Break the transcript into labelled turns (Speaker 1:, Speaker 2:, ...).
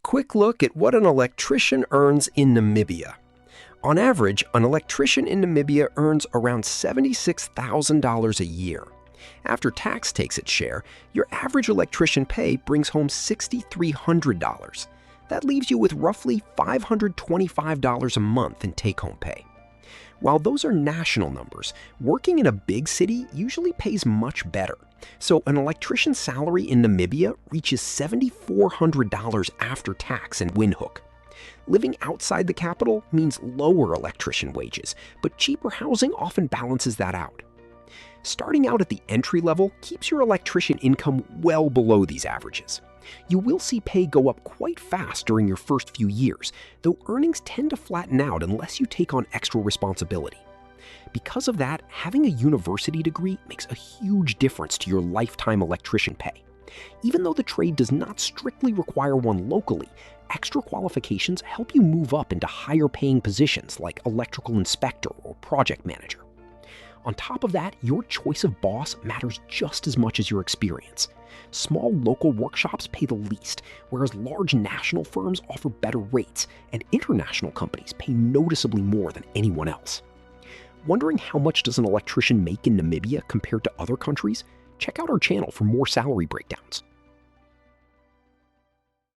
Speaker 1: quick look at what an electrician earns in Namibia. On average, an electrician in Namibia earns around $76,000 a year. After tax takes its share, your average electrician pay brings home $6,300. That leaves you with roughly $525 a month in take-home pay. While those are national numbers, working in a big city usually pays much better. So an electrician's salary in Namibia reaches $7,400 after tax in Windhoek. Living outside the capital means lower electrician wages, but cheaper housing often balances that out. Starting out at the entry level keeps your electrician income well below these averages. You will see pay go up quite fast during your first few years, though earnings tend to flatten out unless you take on extra responsibility. Because of that, having a university degree makes a huge difference to your lifetime electrician pay. Even though the trade does not strictly require one locally, extra qualifications help you move up into higher paying positions like electrical inspector or project manager. On top of that, your choice of boss matters just as much as your experience. Small local workshops pay the least, whereas large national firms offer better rates, and international companies pay noticeably more than anyone else. Wondering how much does an electrician make in Namibia compared to other countries? Check out our channel for more salary breakdowns.